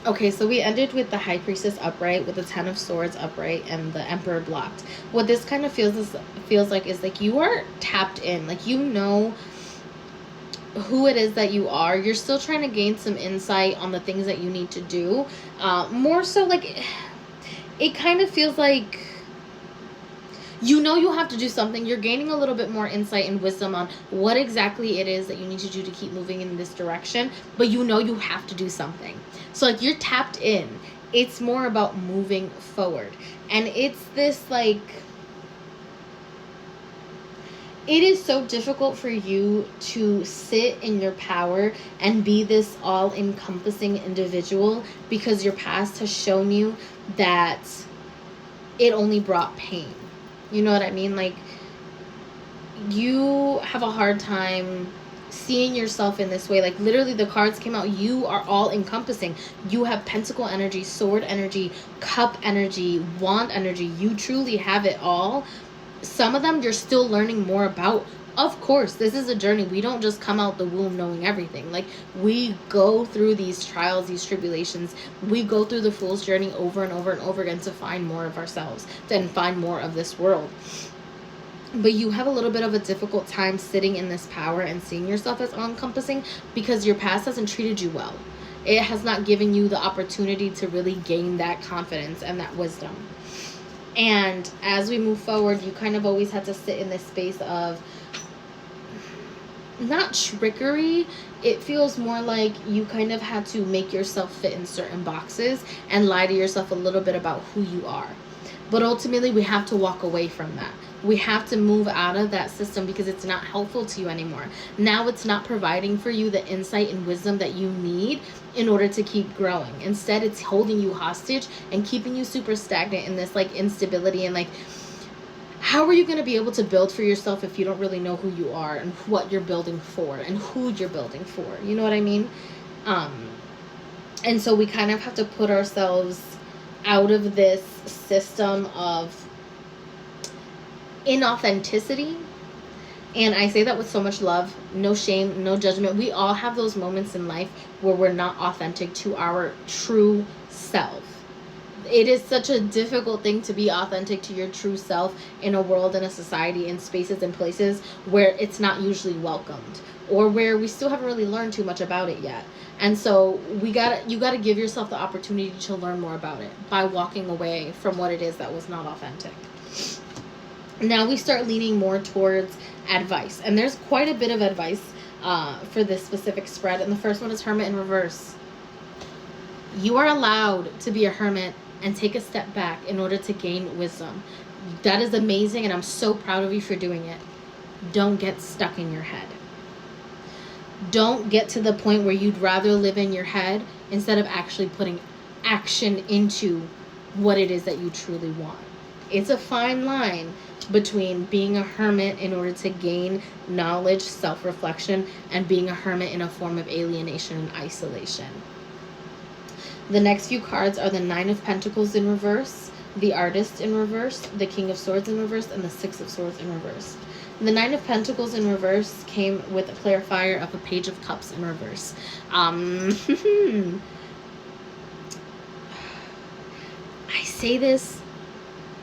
Okay, so we ended with the High Priestess upright, with the Ten of Swords upright, and the Emperor blocked. What this kind of feels like is like you are tapped in, like you know who it is that you are. You're still trying to gain some insight on the things that you need to do. More so, like it kind of feels like you know you have to do something. You're gaining a little bit more insight and wisdom on what exactly it is that you need to do to keep moving in this direction, but you know you have to do something. So like you're tapped in. It's more about moving forward. And it's this like it is so difficult for you to sit in your power and be this all-encompassing individual because your past has shown you that it only brought pain. You know what I mean? Like, you have a hard time seeing yourself in this way. Like, literally, the cards came out. You are all encompassing. You have pentacle energy, sword energy, cup energy, wand energy. You truly have it all. Some of them you're still learning more about. Of course, this is a journey. We don't just come out the womb knowing everything. Like, we go through these trials, these tribulations. We go through the fool's journey over and over and over again to find more of ourselves, and find more of this world. But you have a little bit of a difficult time sitting in this power and seeing yourself as all-encompassing because your past hasn't treated you well. It has not given you the opportunity to really gain that confidence and that wisdom. And as we move forward, you kind of always have to sit in this space of not trickery. It feels more like you kind of had to make yourself fit in certain boxes and lie to yourself a little bit about who you are. But ultimately, we have to walk away from that. We have to move out of that system because it's not helpful to you anymore. Now it's not providing for you the insight and wisdom that you need in order to keep growing. Instead, it's holding you hostage and keeping you super stagnant in this like instability. And like, how are you going to be able to build for yourself if you don't really know who you are and what you're building for and who you're building for? You know what I mean? And so we kind of have to put ourselves out of this system of inauthenticity. And I say that with so much love, no shame, no judgment. We all have those moments in life where we're not authentic to our true self. It is such a difficult thing to be authentic to your true self in a world, in a society, in spaces and places where it's not usually welcomed, or where we still haven't really learned too much about it yet. And so you gotta give yourself the opportunity to learn more about it by walking away from what it is that was not authentic. Now we start leaning more towards advice. And there's quite a bit of advice for this specific spread. And the first one is Hermit in reverse. You are allowed to be a hermit and take a step back in order to gain wisdom. That is amazing, and I'm so proud of you for doing it. Don't get stuck in your head. Don't get to the point where you'd rather live in your head instead of actually putting action into what it is that you truly want. It's a fine line between being a hermit in order to gain knowledge, self-reflection, and being a hermit in a form of alienation and isolation. The next few cards are the Nine of Pentacles in reverse, the Artist in reverse, the King of Swords in reverse, and the Six of Swords in reverse. The Nine of Pentacles in reverse came with a clarifier of a Page of Cups in reverse. I say this,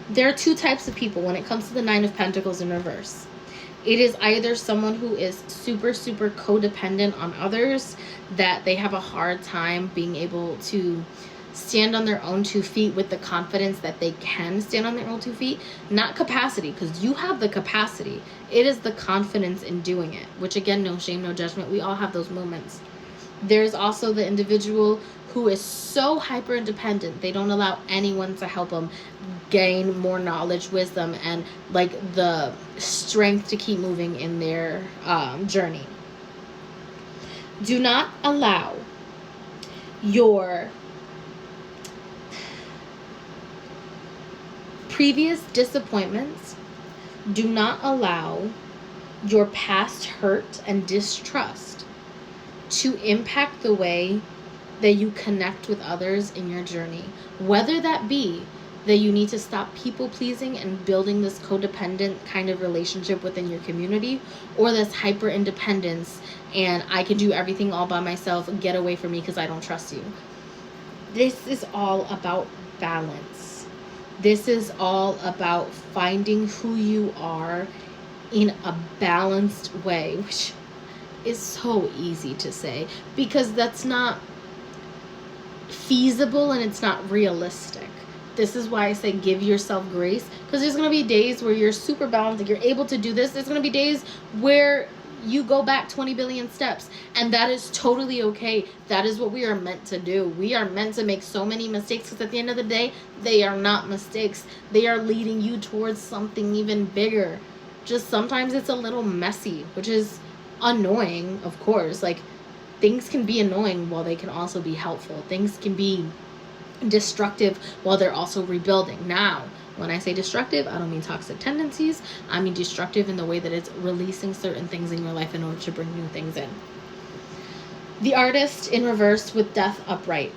there are two types of people when it comes to the Nine of Pentacles in reverse. It is either someone who is super, super codependent on others, that they have a hard time being able to stand on their own 2 feet with the confidence that they can stand on their own 2 feet. Not capacity, because you have the capacity. It is the confidence in doing it, which again, no shame, no judgment. We all have those moments. There's also the individual who is so hyper independent, they don't allow anyone to help them gain more knowledge, wisdom, and like the strength to keep moving in their journey. Do not allow your previous disappointments, do not allow your past hurt and distrust to impact the way that you connect with others in your journey. Whether that be that you need to stop people pleasing and building this codependent kind of relationship within your community, or this hyper independence and I can do everything all by myself, get away from me because I don't trust you. This is all about balance. This is all about finding who you are in a balanced way, which is so easy to say because that's not feasible and it's not realistic. This is why I say give yourself grace, because there's going to be days where you're super balanced and you're able to do this. There's going to be days where you go back 20 billion steps, and that is totally okay. That is what we are meant to do. We are meant to make so many mistakes, because at the end of the day, they are not mistakes. They are leading you towards something even bigger. Just sometimes it's a little messy, which is annoying, of course. Like, things can be annoying while they can also be helpful. Things can be destructive while they're also rebuilding. Now, when I say destructive, I don't mean toxic tendencies. I mean destructive in the way that it's releasing certain things in your life in order to bring new things in. The Artist in reverse with Death upright.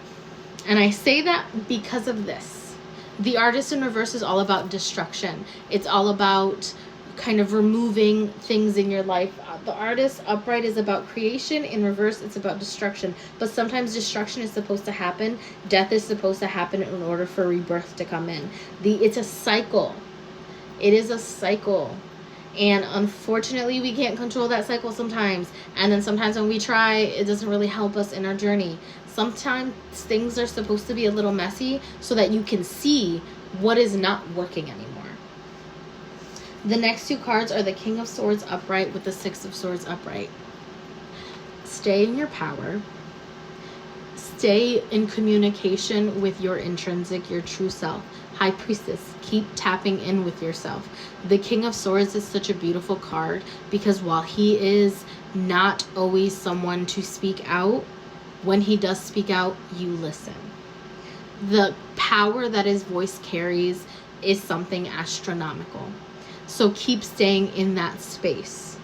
And I say that because of this. The Artist in reverse is all about destruction. It's all about kind of removing things in your life. The Artist upright is about creation. In reverse, it's about destruction. But sometimes destruction is supposed to happen. Death is supposed to happen in order for rebirth to come in. It's a cycle. It is a cycle. And unfortunately, we can't control that cycle sometimes. And then sometimes when we try, it doesn't really help us in our journey. Sometimes things are supposed to be a little messy so that you can see what is not working anymore. The next two cards are the King of Swords upright with the Six of Swords upright. Stay in your power. Stay in communication with your intrinsic, your true self. High Priestess, keep tapping in with yourself. The King of Swords is such a beautiful card because while he is not always someone to speak out, when he does speak out, you listen. The power that his voice carries is something astronomical. So keep staying in that space.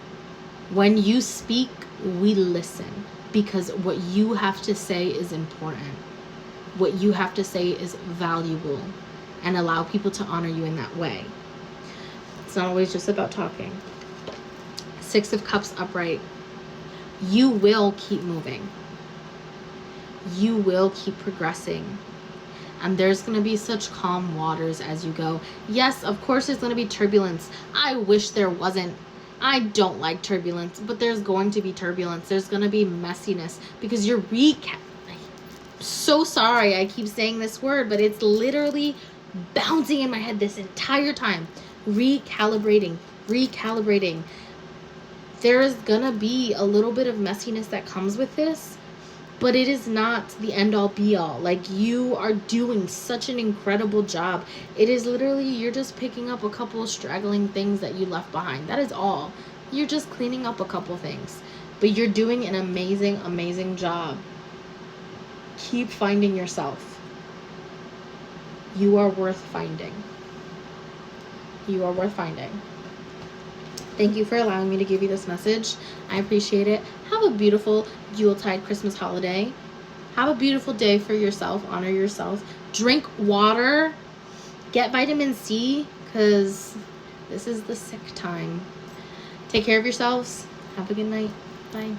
When you speak, we listen because what you have to say is important. What you have to say is valuable, and allow people to honor you in that way. It's not always just about talking. Six of Cups upright. You will keep moving. You will keep progressing. And there's going to be such calm waters as you go. Yes, of course there's going to be turbulence. I wish there wasn't. I don't like turbulence, but there's going to be turbulence. There's going to be messiness because you're so sorry I keep saying this word, but it's literally bouncing in my head this entire time. Recalibrating. There is going to be a little bit of messiness that comes with this. But it is not the end-all be-all. Like, you are doing such an incredible job. It is literally, you're just picking up a couple of straggling things that you left behind. That is all. You're just cleaning up a couple things. But you're doing an amazing, amazing job. Keep finding yourself. You are worth finding. You are worth finding. Thank you for allowing me to give you this message. I appreciate it. Have a beautiful Yuletide Christmas holiday. Have a beautiful day for yourself. Honor yourself. Drink water. Get vitamin C because this is the sick time. Take care of yourselves. Have a good night. Bye.